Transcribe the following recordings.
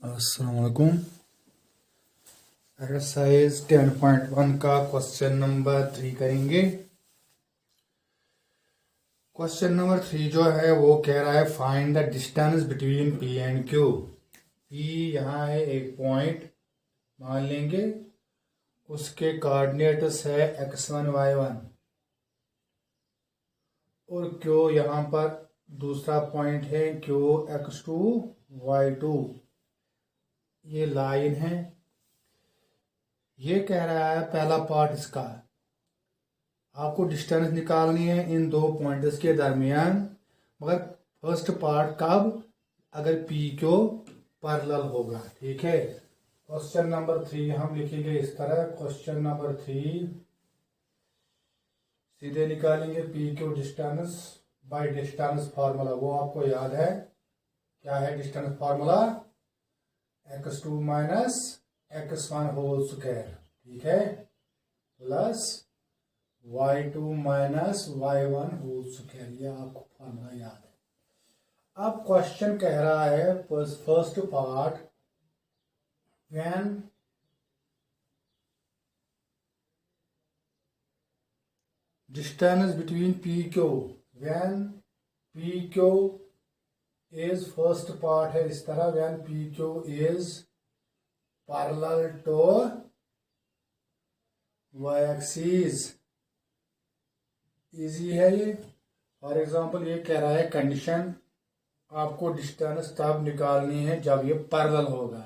अस्सलाम वालेकुम। एक्सरसाइज 10.1 का क्वेश्चन नंबर 3 करेंगे। क्वेश्चन नंबर 3 जो है वो कह रहा है find the distance between P and Q. P यहाँ है एक पॉइंट मान लेंगे, उसके कोऑर्डिनेट्स है x1 y1 और क्यू यहाँ पर दूसरा पॉइंट है क्यू x2 y2। ये लाइन है। ये कह रहा है पहला पार्ट इसका, आपको डिस्टेंस निकालनी है इन दो पॉइंट्स के दरमियान, मगर फर्स्ट पार्ट कब, अगर पी क्यू पैरेलल होगा। ठीक है। क्वेश्चन नंबर 3 हम लिखेंगे इस तरह। क्वेश्चन नंबर 3 सीधे निकालेंगे P Q distance by distance formula. वो आपको याद है, क्या है distance formula? x2 minus x1 whole square, ठीक है, plus y2 minus y1 whole square. ये आपको फार्मूला याद है। अब क्वेश्चन कह रहा है first part, when distance between P Q, when P Q is, first part है इस तरह, when P Q is parallel to y axis. Easy है ये। फॉर एग्जांपल ये कह रहा है कंडीशन आपको डिस्टेंस तब निकालनी है जब ये पैरेलल होगा।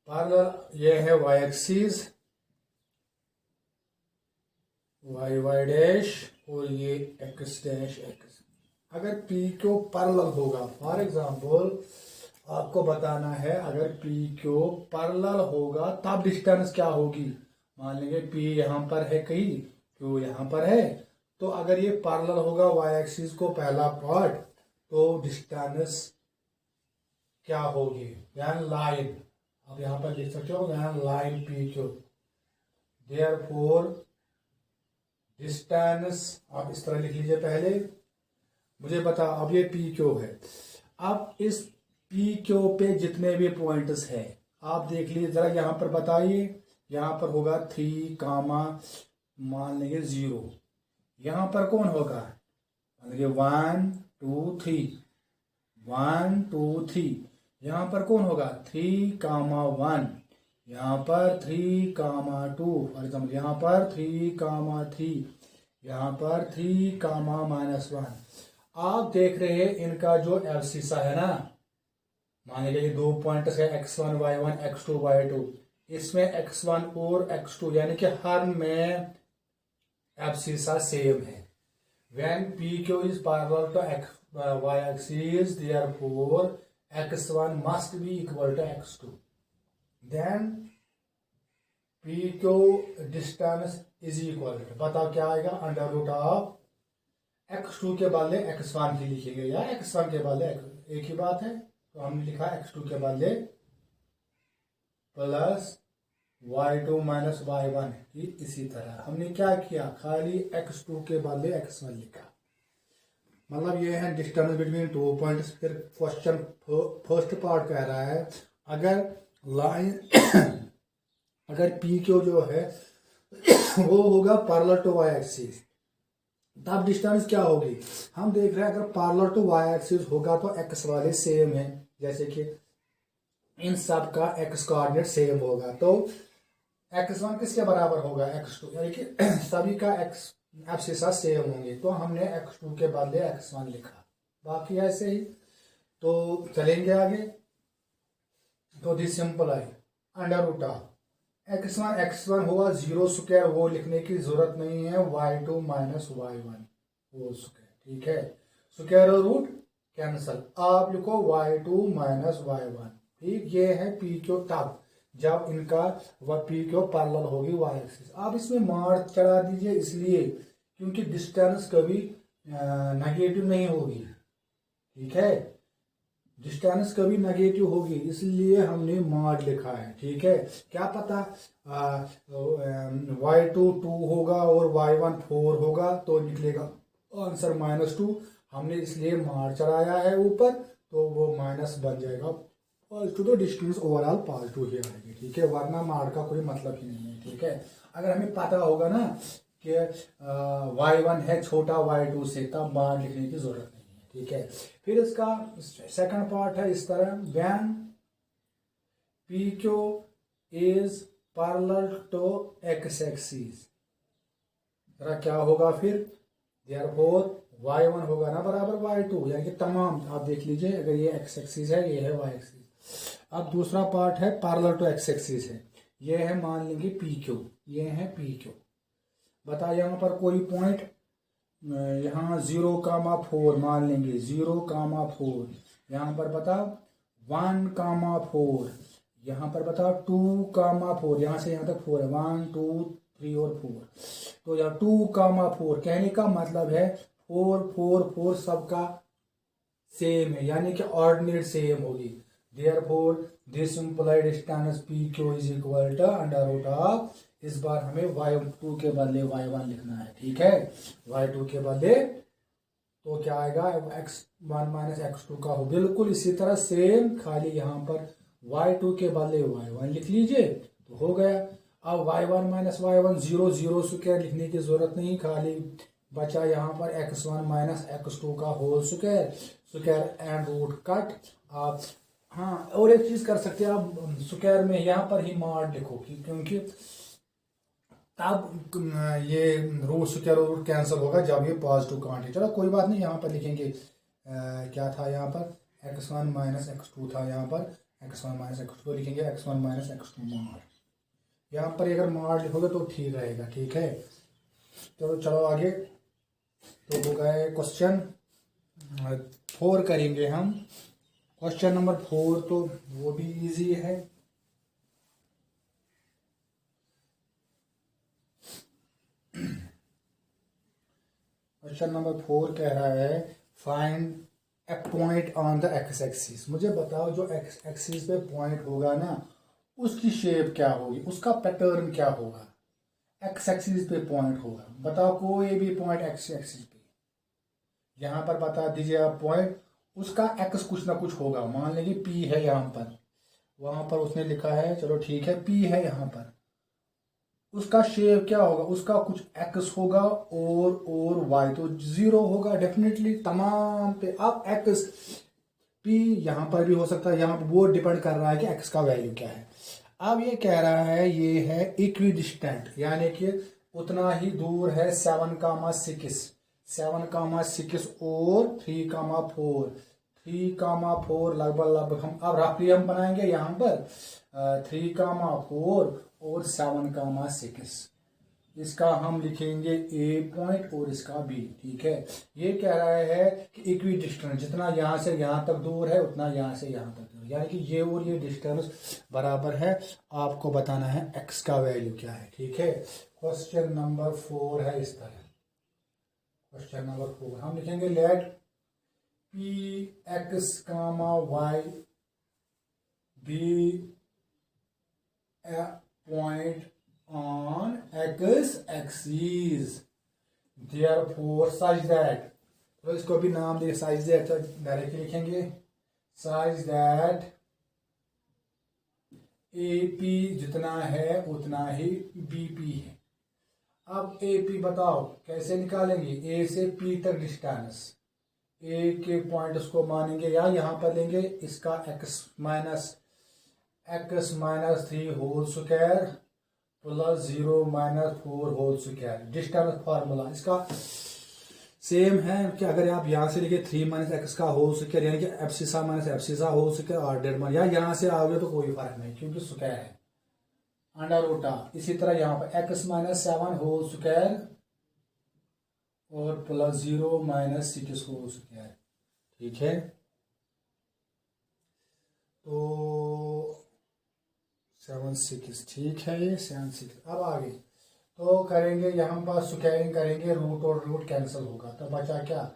पैरेलल ये है y एक्सिस, y डैश और ये x डैश x। अगर पी क्यू पैरेलल होगा, फॉर एग्जांपल आपको बताना है अगर पी क्यू पैरेलल होगा तब डिस्टेंस क्या होगी। मान लेंगे पी यहाँ पर है कहीं, क्यू यहाँ पर है, तो अगर ये पैरेलल होगा y एक्सिस को पहला पार्ट, तो डिस्टेंस क्या होगी? व्हेन लाइन, आप यहाँ पर लिख सकते हो when line P Q, therefore distance, आप इस तरह लिख लीजिए पहले। मुझे बता, अब ये पी क्यू है। अब इस पी क्यू पे जितने भी पॉइंट्स है आप देख लीजिए जरा, यहाँ पर बताइए। यहाँ पर होगा 3 कामा मान लेंगे 0। यहाँ पर कौन होगा? मान लेंगे 1 2 3, 1 2 3। यहाँ पर कौन होगा? 3 कामा 1। यहाँ पर 3 कामा 2, फॉर एग्जाम्पल यहाँ पर 3 कामा 3, यहाँ पर 3 कामा -1। आप देख रहे हैं इनका जो एब्सिसा है ना, मान लीजिए ये दो पॉइंट्स है x1 y1 x2 y2, इसमें x1 और x2 यानी कि हर में एब्सिसा सेम है। When pq is parallel to y axis, therefore x1 must be equal to x2, then pq distance is equal to, बताओ क्या आएगा? अंडर रूट ऑफ x2 के बदले x1 ही लिखेंगे, या x1 के बदले एक ही बात है, तो हमने लिखा x2 के बदले प्लस y2 माइनस y1। इसी तरह हमने क्या किया, खाली x2 के बदले x1 लिखा। मतलब ये है डिस्टेंस बिटवीन टू पॉइंट्स। फिर क्वेश्चन फर्स्ट पार्ट कह रहा है अगर लाइन अगर पी क्यू जो है वो होगा पैरेलल टू y एक्सिस, तब डिस्टेंस क्या होगी? हम देख रहे हैं अगर पैरेलल टू y एक्सिस होगा तो x वाले सेम है, जैसे कि इन सब का x कोऑर्डिनेट सेम होगा, तो x1 किसके बराबर होगा? x2, यानी कि सभी का x एब्सिसा सेम होंगे, तो हमने x2 के बदले x1 लिखा। बाकी ऐसे ही तो चलेंगे आगे। तो दिस सिंपल है, अंडर रूट ऑफ x1 हुआ 0 स्क्वायर, वो लिखने की जरूरत नहीं है, y2 माइनस y1 वो स्क्वायर, ठीक है। स्क्वायर और रूट कैंसल, आप लिखो y2 माइनस y1। ठीक, ये है पी क्यू तब जब इनका पी क्यू पैरेलल होगी y एक्सिस। आप इसमें मार चढ़ा दीजिए, इसलिए क्योंकि डिस्टेंस कभी नेगेटिव नहीं होगी, ठीक है, डिस्टेंस कभी नेगेटिव होगी, इसलिए हमने मॉड लिखा है, ठीक है। क्या पता y2 2 होगा और y1 4 होगा, तो निकलेगा आंसर -2। हमने इसलिए मॉड चढ़ाया है ऊपर, तो वो माइनस बन जाएगा पॉजिटिव तो डिस्टेंस ओवरऑल पॉजिटिव ही आएगी, ठीक है, वरना मार्ड का कोई मतलब ही नहीं है, ठीक है। अगर हमें पता होगा ना कि y1 है छोटा y2 से, तब मार्ड लिखने की जरूरत नहीं है, ठीक है। फिर इसका सेकंड पार्ट है इस तरह, when PQ is parallel to x axis, जरा क्या होगा फिर, देयरफॉर y1 होगा ना बराबर y2, यानी कि तमाम आप देख लीजिए, अगर ये x एक्सिस है, ये है y एक्सिस। अब दूसरा पार्ट है पैरेलल टू x एक्सिस है, ये है मान लेंगे PQ, ये है PQ। बता यहाँ पर कोई पॉइंट, यहाँ 0,4 मान लेंगे, 0,4, यहाँ पर बता 1,4, यहाँ पर बता 2,4, यहाँ से यहाँ तक 4 है, 1 2 3 और 4, तो यहाँ 2,4 कहने का मतलब है 4 4 4 सबका सेम है, यानी कि ऑर्डिनेट सेम होगी। Therefore this implied distance PQ is equal to under root of, इस बार हमें y2 के बदले y1 लिखना है, ठीक है, y2 के बदले, तो क्या आएगा, x1 माइनस x2 का हो, बिल्कुल इसी तरह सेम, खाली यहाँ पर y2 के बदले y1 लिख लीजिए तो हो गया। अब y1 माइनस y1 0 0 स्क्वायर लिखने की जरूरत नहीं, खाली बचा यहाँ पर x1 माइनस x2 का whole square, square and root cut. आप हाँ और एक चीज कर सकते हैं, आप स्क्वायर में यहाँ पर ही मॉड लिखो, क्योंकि तब ये रूट स्क्वायर रूट कैंसिल होगा जब ये पॉजिटिव क्वांटिटी, चलो कोई बात नहीं, यहाँ पर लिखेंगे क्या था, यहाँ पर x1 माइनस x2 था, यहाँ पर x1 माइनस x2 लिखेंगे, x1 माइनस x2 मॉड, यहाँ पर अगर मॉड लिखोगे तो ठीक रहेगा, ठीक है। तो चलो आगे, तो हो गए क्वेश्चन 4 करेंगे हम, क्वेश्चन नंबर 4 तो वो भी इजी है। क्वेश्चन नंबर 4 कह रहा है find A point on the x axis, मुझे बताओ जो एक्स एक्सिस पे पॉइंट होगा ना उसकी शेप क्या होगी, उसका पैटर्न क्या होगा, एक्स एक्सिस पे पॉइंट होगा, बताओ कोई भी पॉइंट एक्स एक्सिस पे, यहाँ पर बता दीजिए आप पॉइंट, उसका एक्स कुछ ना कुछ होगा, मान लीजिए P है यहाँ पर, वहां पर उसने लिखा है, चलो ठीक है P है यहाँ पर, उसका शेप क्या होगा, उसका कुछ एक्स होगा और वाई तो 0 होगा डेफिनेटली तमाम पे। अब एक्स P यहाँ पर भी हो सकता है, यहाँ पर वो डिपेंड कर रहा है कि एक्स का वैल्यू क्या है। अब ये कह रहा है ये है इक्वी डिस्टेंट, यानी कि उतना ही दूर है 7,6 और 3,4 लगभग हम अब रफली हम बनाएंगे यहाँ पर 3,4 और 7,6, इसका हम लिखेंगे ए पॉइंट और इसका बी, ठीक है। ये कह रहा है कि इक्वी डिस्टेंस जितना यहाँ से यहाँ तक दूर है उतना यहाँ से यहाँ तक दूर, यानी कि ये और ये डिस्टेंस बराबर है, आपको बताना है एक्स का वैल्यू क्या है, ठीक है। क्वेश्चन नंबर 4 है इस तरह, क्वेश्चन नंबर 4 हम लिखेंगे let P x comma y be a point on x axis therefore such that, तो इसको भी नाम दे such that, तो डायरेक्टली लिखेंगे such that AP जितना है उतना ही BP है। अब AP बताओ कैसे निकालेंगे, A से P तक डिस्टेंस, A के पॉइंट उसको मानेंगे या यहाँ पर लेंगे इसका x minus 3 whole square plus 0 minus 4 whole square, distance formula इसका सेम है कि अगर आप यहाँ से लिखे 3 माइनस एक्स का होल स्क्वायर, यानी कि abscissa minus abscissa whole square और डेढ़ या यहाँ से आओगे तो कोई फर्क नहीं क्योंकि स्क्वायर है अंडर रूट ऑफ। इसी तरह यहाँ पर एक्स माइनस 7 होल स्क्वायर और प्लस 0 माइनस 6 होल स्क्वायर, ठीक है। तो 7 6 ठीक है, ये 7 6। अब आगे तो करेंगे यहाँ पर स्क्वायरिंग करेंगे, रूट और रूट कैंसिल होगा, तो बचा क्या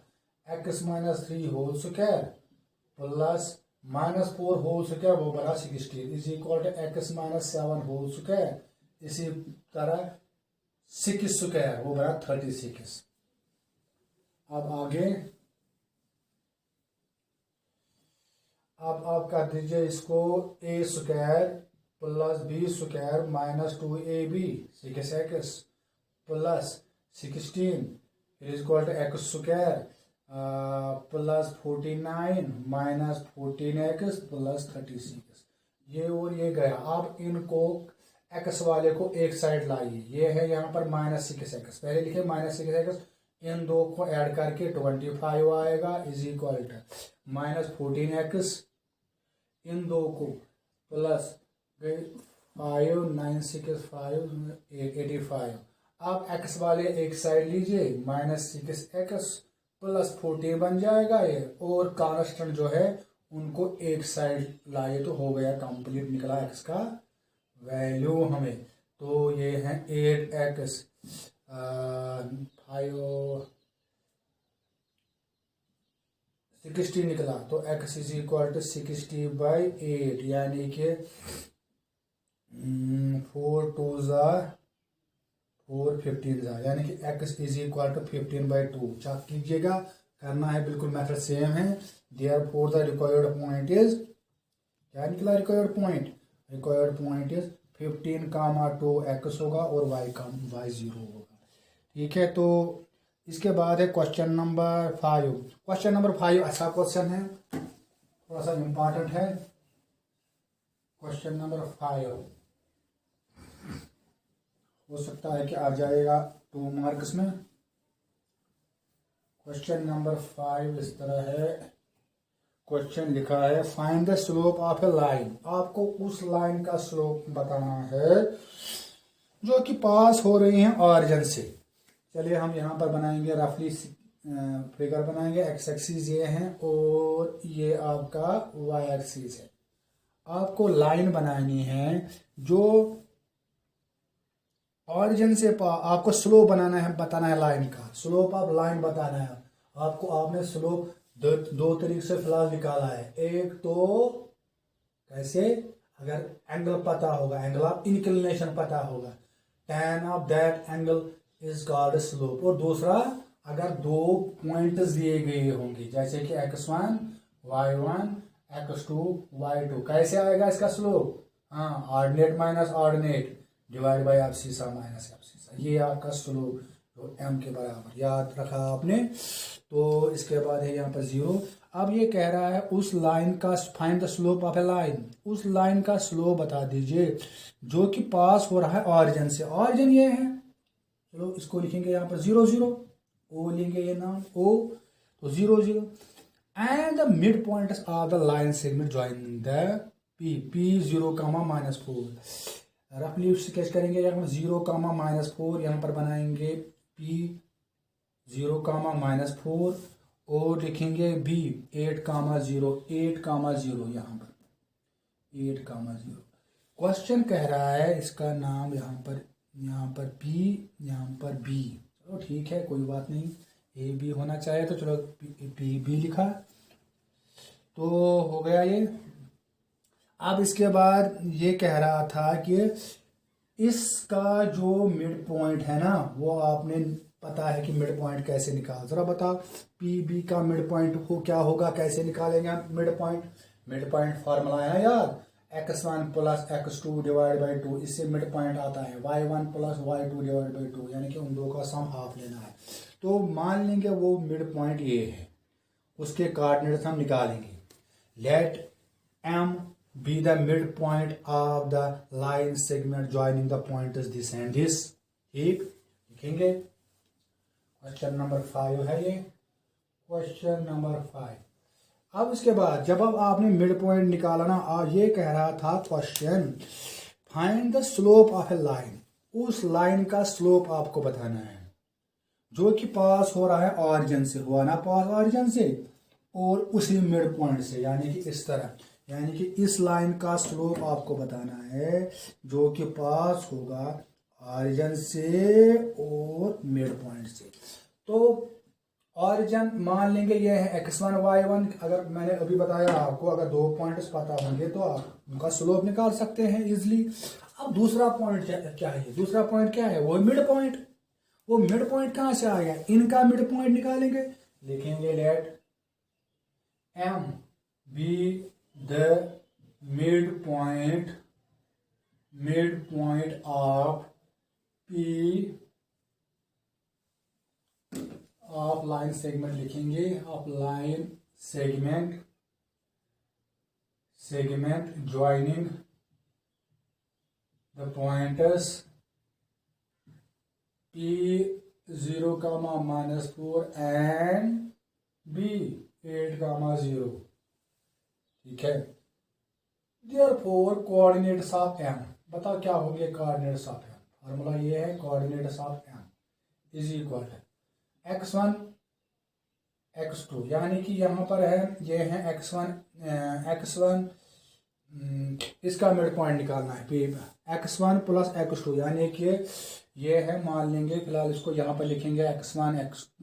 x minus 3 whole square plus minus 4 whole square वो बना 16 is equal to x minus 7 whole square, इसी तरह 6 स्क्वायर वो बना 36। अब आगे अब आप कर दीजिए इसको a square plus b square minus 2ab 6x plus 16 is equal to x square plus 49 minus 14x plus 36। ये और ये गया। अब इनको एक्स वाले को एक साइड लाइए। ये है यहाँ पर -6x, पहले लिखे -6x, इन दो को ऐड करके 25 आएगा इज इक्वल टू -14x, इन दो को प्लस 5 9 6 5 85। अब x वाले एक साइड लीजिए, -6x प्लस 14 बन जाएगा ये, और कांस्टेंट जो है उनको एक साइड लाए तो हो गया कंप्लीट, निकला x का वैल्यू हमें। तो ये है 8x 5 60 निकला, तो x इज इक्वल टू 60/8, यानी कि 4 2 4 15, यानी कि x is equal to 15/2। Check कीजिएगा, करना है बिल्कुल मेथड सेम है। Therefore the required point is, क्या निकला required point? Required point is 15, 2x होगा और y 0 होगा। ठीक है, तो इसके बाद है क्वेश्चन नंबर 5। क्वेश्चन नंबर 5 अच्छा क्वेश्चन है, थोड़ा सा इम्पोर्टेंट है। क्वेश्चन नंबर 5 हो सकता है कि आ जाएगा 2 मार्क्स में। क्वेश्चन नंबर 5 इस तरह है। क्वेश्चन लिखा है find the slope of A line. आपको उस लाइन का स्लोप बताना है जो कि पास हो रही है ऑरिजिन से। चलिए हम यहाँ पर बनाएंगे रफली फिगर बनाएंगे। एक्स एक्सिस ये है और ये आपका वाई एक्सिस है। आपको लाइन बनानी है जो ऑरिजिन से आपको स्लोप बनाना है, बताना है लाइन का स्लोप ऑफ लाइन बताना है आपको। आपने स्लोप दो तरीके से फिलहाल निकाला है। एक तो कैसे, अगर एंगल पता होगा, एंगल ऑफ इंक्लिनेशन पता होगा, tan of that angle is called slope. और दूसरा, अगर दो पॉइंट्स दिए गए होंगे जैसे कि x1 y1 x2 y2, कैसे आएगा इसका स्लोप? हाँ, ordinate minus ordinate divide by abscissa minus abscissa, ये आपका स्लोप जो m के बराबर, याद रखा आपने। तो इसके बाद है यहाँ पर 0। अब ये कह रहा है उस लाइन का find the slope of A line, उस लाइन का स्लोप बता दीजिए जो कि पास हो रहा है ऑरिजिन से। ऑरिजिन ये है, चलो इसको लिखेंगे यहाँ पर 0 0, ओ लेंगे ये नाम ओ, तो 0 0 and the mid point of the line segment join the p 0, -4। रफली स्केच करेंगे यहाँ पर 0, -4, यहाँ पर बनाएंगे p 0, -4 और लिखेंगे b 8, 0 8, 0 यहाँ पर 8, 0। क्वेश्चन कह रहा है इसका नाम यहाँ पर p, यहाँ पर b। चलो ठीक है, कोई बात नहीं, a b होना चाहिए, तो चलो p b लिखा, तो हो गया ये। अब इसके बाद ये कह रहा था कि इसका जो मिड पॉइंट है ना, वो आपने पता है कि मिड पॉइंट कैसे निकाल, जरा बता पी बी का मिड पॉइंट को क्या होगा, कैसे निकालेंगे mid point? Mid point formula है यार, x1 plus x2 divide by 2, इससे मिड पॉइंट आता है y1 plus y2 divide by 2, यानी कि उन दो का सम हाफ लेना है। तो मान लेंगे वो मिड पॉइंट ये है, उसके कोऑर्डिनेट्स हम निकालेंगे। Let m be the midpoint of the line segment joining the points this and this। ठीक, लिखेंगे। क्वेश्चन नंबर 5 है ये, क्वेश्चन नंबर 5। अब इसके बाद जब अब आपने मिड पॉइंट निकाला ना, ये कह रहा था question find the slope of A line, उस लाइन का स्लोप आपको बताना है जो कि पास हो रहा है ऑरिजिन से, हुआ ना पास ऑरिजिन से और उसी मिड पॉइंट से, यानी कि इस तरह, यानी कि इस लाइन का स्लोप आपको बताना है जो कि पास होगा ऑरिजिन से और मिड पॉइंट से। तो ऑरिजिन मान लेंगे ये है x1 y1। अगर मैंने अभी बताया आपको, अगर दो पॉइंट्स पता होंगे तो आप उनका स्लोप निकाल सकते हैं इजिली। अब दूसरा पॉइंट चाहिए, दूसरा पॉइंट क्या है? वो मिड पॉइंट। वो मिड पॉइंट कहाँ से आएगा? इनका मिड पॉइंट निकालेंगे, लिखेंगे let m be the midpoint of P आप लाइन सेगमेंट लिखेंगे, आप line segment joining the pointers P0, -4 and B8, 0। ठीक है। Therefore कोऑर्डिनेट्स ऑफ M, बताओ क्या होंगे कोऑर्डिनेट्स ऑफ M। फॉर्मूला ये है, coordinates of M is equal है x1 x2, यानी कि यहाँ पर है, ये है x1 इसका मिड पॉइंट निकालना है x1 प्लस x2, यानी कि ये है, मान लेंगे फिलहाल इसको यहाँ पर लिखेंगे x1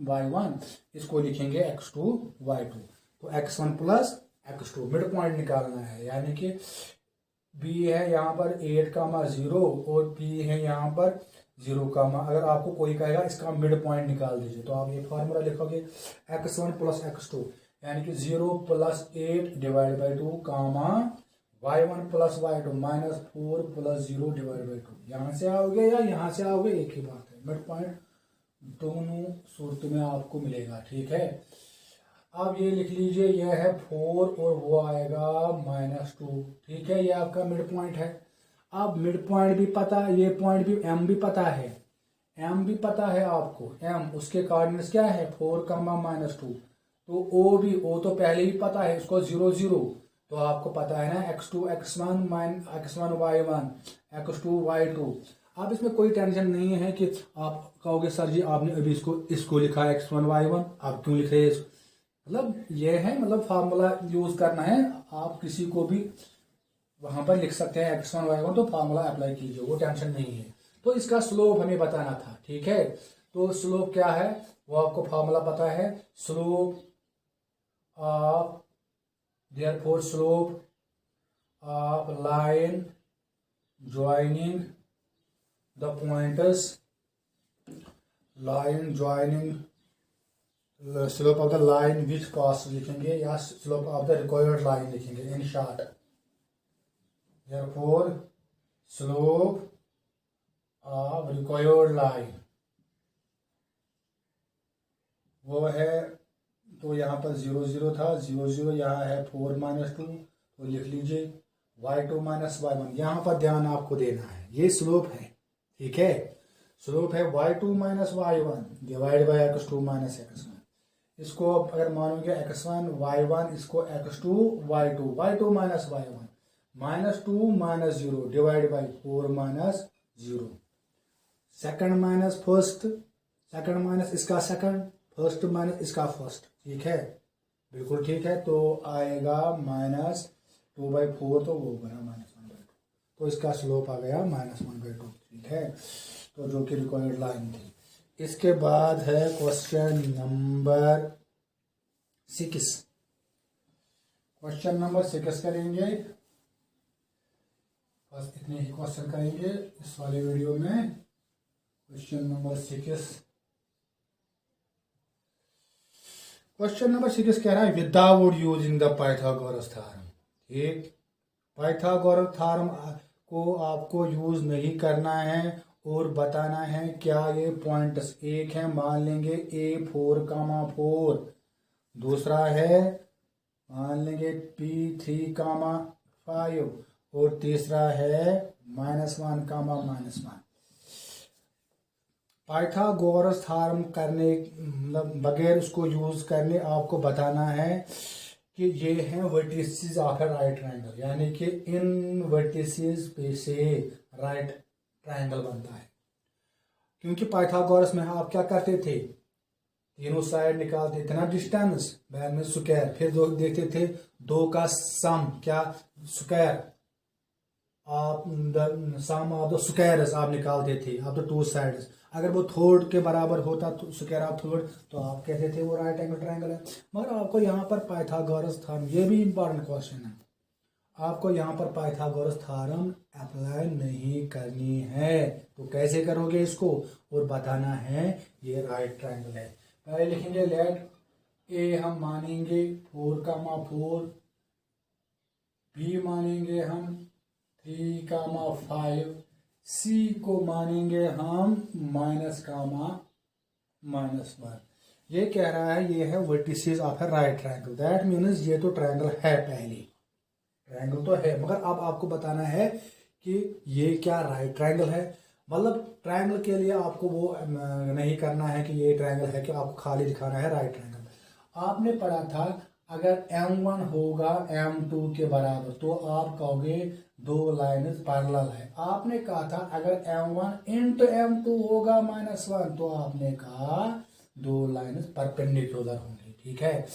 y1, इसको लिखेंगे x2 y2। तो x1 plus x2 mid point निकालना है, यानी कि b है यहाँ पर 8, 0 और p है यहाँ पर 0, अगर आपको कोई कहेगा इसका मिड पॉइंट निकाल दीजिए तो आप ये फॉर्मूला लिखोगे x1 प्लस x2, यानी कि 0 plus 8 divide by 2, y1 plus y2 -4 plus 0 divide by 2। यहाँ से आओगे या यहाँ से आओगे एक ही बात है, मिड पॉइंट दोनों सूरत में आपको मिलेगा। ठीक है। अब ये लिख लीजिए, यह है 4 और वो आएगा -2। ठीक है, ये आपका मिड पॉइंट है। अब मिड पॉइंट भी पता, ये पॉइंट भी M भी पता है, M भी पता है आपको, M उसके कोऑर्डिनेट्स क्या है 4, -2। तो O तो पहले ही पता है, इसको 0, 0 तो आपको पता है ना, x2 x1 y1 x2 y2। अब इसमें कोई टेंशन नहीं है कि आप कहोगे सर जी आपने अभी इसको लिखा है x1 y1, आप क्यों लिख रहे हैं इसको, मतलब ये है, मतलब फार्मूला यूज करना है, आप किसी को भी वहां पर लिख सकते हैं x1 y1, तो फार्मूला अप्लाई कीजिए, वो टेंशन नहीं है। तो इसका स्लोप हमें बताना था। ठीक है, तो स्लोप क्या है वो आपको फार्मूला पता है, slope of therefore slope of line joining the pointers, slope of the line which cos लिखेंगे या slope of the required line लिखेंगे in short। therefore slope of required line वो है, तो यहाँ पर 0, 0 था, 0, 0 यहाँ है 4 -2, तो लिख लीजिए y2 y1। यहाँ पर ध्यान आपको देना है, ये स्लोप है। ठीक है, स्लोप है y2 y1 divide by x2 x1। इसको अगर मानोगे x1 y1, इसको x2 y2 y2 y1 -2 -0 divide by 4 -0। Second minus first, second minus इसका सेकंड, फर्स्ट माइनस इसका फर्स्ट। ठीक है, बिल्कुल ठीक है। तो आएगा -2/4, तो वो बना -1/2, तो इसका स्लोप आ गया -1/2। ठीक है, तो जो कि रिक्वायर्ड लाइन थी। इसके बाद है क्वेश्चन नंबर 6। क्वेश्चन नंबर 6 करेंगे, बस इतने ही क्वेश्चन करेंगे इस वाले वीडियो में। क्वेश्चन नंबर 6, क्वेश्चन नंबर 6 कह रहा है without using the Pythagoras theorem. ठीक, पाइथागोरस थ्योरम को आपको यूज नहीं करना है और बताना है क्या ये पॉइंट्स एक है, मान लेंगे A4, 4, दूसरा है मान लेंगे P3, 5 और तीसरा है -1, -1। पाइथागोरस थ्योरम करने मतलब बगैर उसको यूज करने आपको बताना है कि ये है vertices of A right triangle, यानी कि इन वर्टिसेस पे से राइट ट्रायंगल बनता है। क्योंकि पाइथागोरस में आप क्या करते थे, तीनों साइड निकालते थे ना डिस्टेंस, बाद में स्क्वायर, फिर दो देखते थे दो का सम क्या स्क्वायर, आप सम ऑफ द स्क्वायर्स आप निकालते थे ऑफ द टू साइड्स। अगर वो थर्ड के बराबर होता तो स्क्वायर ऑफ थर्ड, तो आप कहते थे वो राइट एंगल ट्रायंगल है। मगर आपको यहाँ पर पाइथागोरस थ्योरम, ये भी इंपॉर्टेंट क्वेश्चन है, आपको यहाँ पर पाइथागोरस थ्योरम अप्लाई नहीं करनी है। तो कैसे करोगे इसको, और बताना है ये राइट ट्रायंगल है। पहले लिखेंगे लेट ए हम मानेंगे 4, 4 बी मानेंगे हम 3,5, सी को मानेंगे हम -,-1। ये कह रहा है ये है vertices of A right triangle, that means ये तो ट्रायंगल है, पहले ट्रायंगल तो है, मगर अब आपको बताना है कि ये क्या राइट ट्रायंगल है। मतलब ट्रायंगल के लिए आपको वो नहीं करना है कि ये ट्रायंगल है, कि आपको खाली दिखाना है राइट ट्रायंगल। आपने पढ़ा था अगर M1 होगा M2 के बराबर तो आप कहोगे दो लाइन्स पैरेलल है। आपने कहा था अगर M1 इंटू M2 होगा -1 तो आपने कहा दो लाइन्स परपेंडिकुलर होंगी। ठीक है,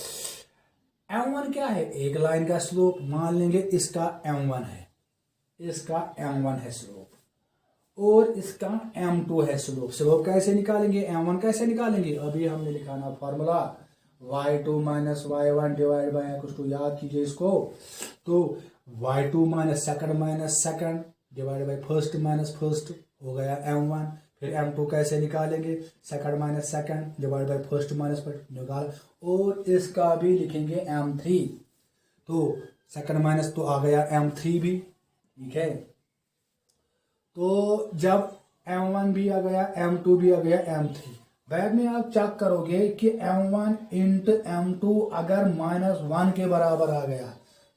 M1 क्या है, एक लाइन का स्लोप, मान लेंगे इसका M1 है, इसका M1 है स्लोप, और इसका M2 है स्लोप। स्लोप कैसे निकालेंगे, M1 कैसे निकालेंगे, अभी हमने लिखाना formula y2 minus y1 divide by x2, याद कीजिए इसको। तो y2 minus second divide by first minus first हो गया M1। फिर M2 कैसे निकालेंगे, second minus second divide by first minus first निकाल, और इसका भी लिखेंगे M3। तो सेकंड माइनस तो आ गया M3 भी। ठीक है, तो जब M1 भी आ गया, M2 भी आ गया, M3, बाद में आप चेक करोगे कि M1 इंटू M2 अगर -1 के बराबर आ गया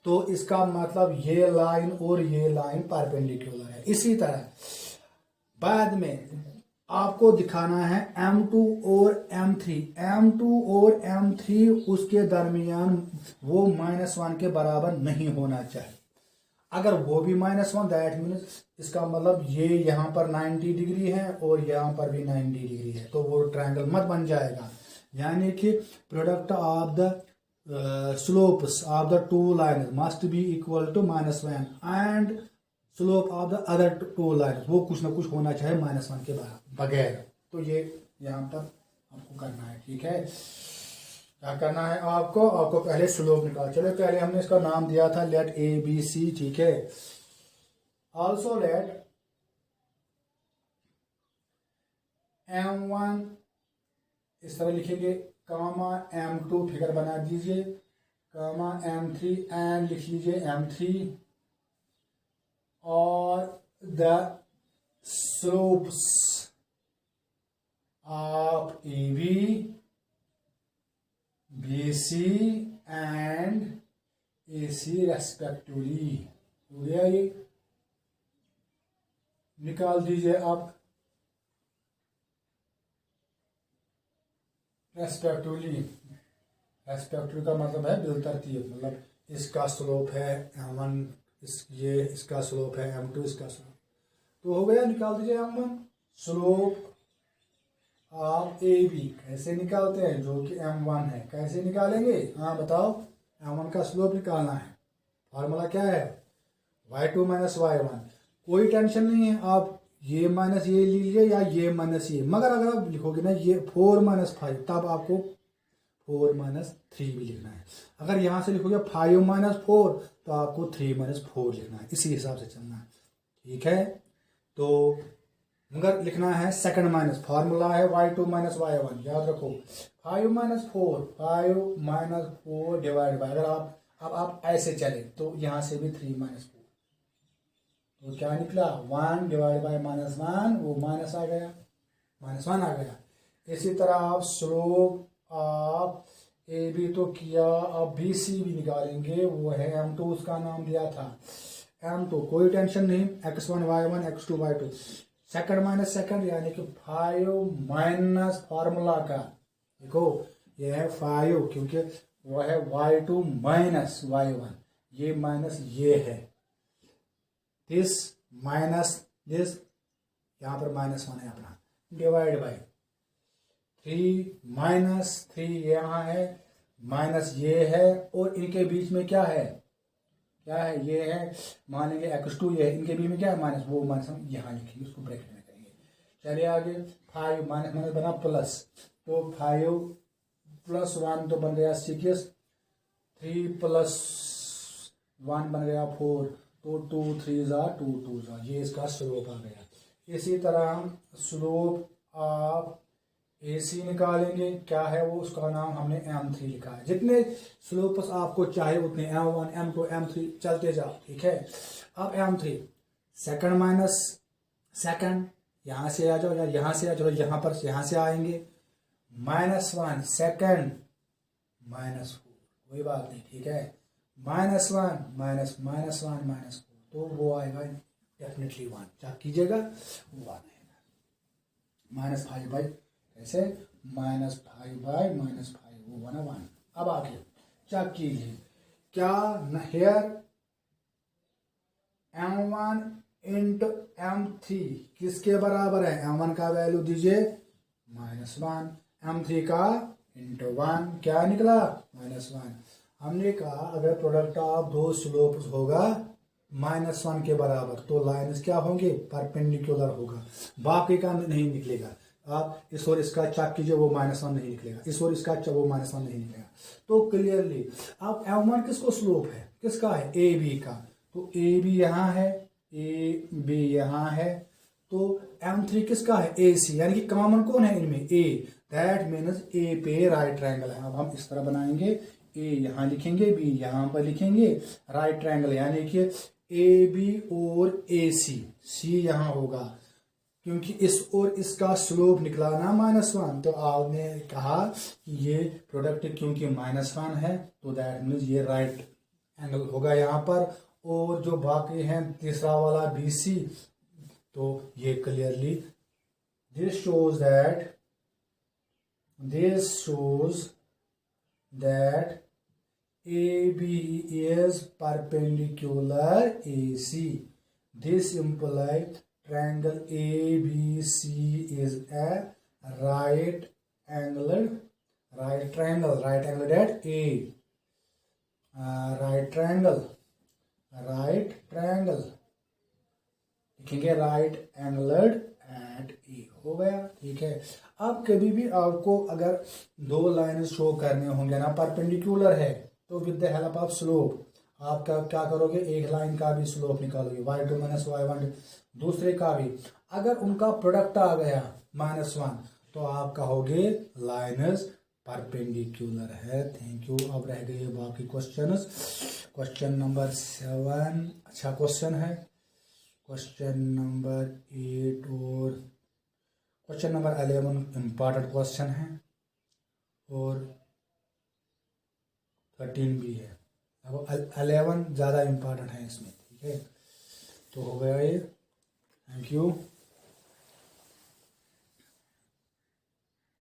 तो इसका मतलब ये लाइन और ये लाइन परपेंडिकुलर है। इसी तरह बाद में आपको दिखाना है M2 और M2 और M3 उसके दरमियान वो -1 के बराबर नहीं होना चाहिए। अगर वो भी -1, दैट मीन्स इसका मतलब ये यहाँ पर 90 डिग्री है और यहाँ पर भी 90 डिग्री है, तो वो ट्रायंगल मत बन जाएगा। यानी कि product of the slopes of the two line must be equal to -1 and slope of the other two line, वो कुछ ना कुछ होना चाहिए -1 के बगैर। तो ये यहाँ पर आपको करना है। ठीक है, क्या करना है आपको पहले स्लोप निकाल, चलो पहले हमने इसका नाम दिया था लेट ABC। ठीक है, ऑल्सो लेट M1 इस तरह लिखेंगे, कामा M2 फिगर बना दीजिए, कामा M3 एंड लिख लीजिए M3, और the slopes of AB, BC and AC respectively. हो गया, ये निकाल दीजिए आप रेस्पेक्टिवली। रेस्पेक्टिव का मतलब है बिलतरतीब, मतलब इसका स्लोप है M1, ये इसका स्लोप है M2, इसका स्लोप। तो हो गया, निकाल दीजिए M1 स्लोप ऑफ AB। कैसे निकालते हैं, जो कि M1 है, कैसे निकालेंगे, हाँ बताओ। M1 का स्लोप निकालना है, फार्मूला क्या है, y2 माइनस y1। कोई टेंशन नहीं है, आप ये माइनस ये लीजिए या ये माइनस ये, मगर अगर आप लिखोगे ना ये 4 माइनस 5, तब आपको 4 माइनस 3 भी लिखना है। अगर यहां से लिखोगे 5 माइनस 4 तो आपको 3 माइनस 4 लिखना है, इसी हिसाब से चलना है। ठीक है, तो मगर लिखना है सेकंड माइनस, फार्मूला है y2 माइनस y1, याद रखो। 5 माइनस 4 डिवाइड बाय, अगर आप ऐसे चले तो यहां से भी 3 माइनस 4, तो क्या निकला 1 डिवाइड बाय -1, वो माइनस आ गया, -1 आ गया। इसी तरह आप स्लोप आप AB तो किया, अब BC भी निकालेंगे, वो है M2, उसका नाम दिया था M2, कोई टेंशन नहीं, x1 y1 x2 y2, second minus second यानी कि 5 माइनस फार्मूला का, देखो ये है 5 क्योंकि वो है y2 माइनस y1, ये माइनस ये है, दिस माइनस दिस, यहाँ पर -1 है अपना, डिवाइड बाई 3 माइनस 3 यहाँ है, माइनस ये है, और इनके बीच में क्या है, ये है, मान लेंगे x2 ये है, इनके बीच में क्या है माइनस, वो माइनस हम यहाँ लिखेंगे, उसको ब्रैकेट में करेंगे। चलिए आगे, 5 माइनस माइनस बना प्लस, तो 5 प्लस 1 तो बन गया 6, 3 प्लस 1 बन गया 4, तो 2 3 2 2, ये इसका स्लोप आ गया। इसी तरह हम स्लोप ऑफ ए सी निकालेंगे, क्या है वो, उसका नाम हमने M3 लिखा है। जितने स्लोप्स आपको चाहे उतने M1 M2 M3 चलते जाओ, ठीक है। अब M3 सेकंड माइनस सेकंड, यहां से आ जाओ या यहां से आ जाओ, यहां पर यहां से आएंगे, -1 सेकंड -4, कोई बात नहीं, ठीक है। -1 -1 तो वो आएगा डेफिनेटली 1, चेक कीजिएगा, वो आएगा -5/, ऐसे -5/-5 वो बना 1। अब आगे चेक कीजिए, क्या हेयर M1 इंटू M3 किसके बराबर है? M1 का वैल्यू दीजिए -1, M3 का इंटू 1 क्या निकला? -1। हमने कहा अगर प्रोडक्ट ऑफ दो स्लोप्स होगा -1 के बराबर तो लाइन्स क्या होंगे? परपेंडिकुलर होगा, बाकी का नहीं निकलेगा। आप इस और इसका चेक कीजिए, वो -1 नहीं निकलेगा, इस और इसका वो -1 नहीं निकलेगा। तो क्लियरली अब M1 किसको स्लोप है, किसका है? AB का, तो AB यहाँ है, AB यहाँ है, तो M3 किसका है? AC, यानी कि कॉमन कौन है इनमें? A, दैट मीन्स A पे राइट ट्रायंगल है। अब हम इस तरह बनाएंगे, A यहाँ लिखेंगे, B यहाँ पर लिखेंगे, राइट ट्रायंगल यानी कि AB और AC, C यहाँ होगा, क्योंकि इस और इसका स्लोप निकला ना -1, तो आपने कहा कि ये प्रोडक्ट क्योंकि -1 है तो दैट मीन्स ये राइट एंगल होगा यहाँ पर। और जो बाकी हैं तीसरा वाला BC, तो ये clearly this shows that AB is perpendicular AC. This implies triangle ABC is a right triangle at A. Right triangle लिखेंगे, राइट एंगलड एट ए, हो गया, ठीक है। अब कभी भी आपको अगर दो लाइन शो करने होंगे ना परपेंडिकुलर है, तो with the help of slope आप क्या करोगे? एक लाइन का भी स्लोप निकालोगे, y2 - y1, दूसरे का भी। अगर उनका प्रोडक्ट आ गया -1 तो आप कहोगे लाइन्स परपेंडिकुलर है। Thank you. अब रह गए बाकी क्वेश्चंस। क्वेश्चन नंबर 7 अच्छा क्वेश्चन है, क्वेश्चन नंबर 8 और क्वेश्चन नंबर 11 इम्पॉर्टेंट क्वेश्चन है, और 13 भी है। अब 11 ज़्यादा इम्पॉर्टेंट है इसमें, ठीक है। तो हो गया ये, थैंक यू।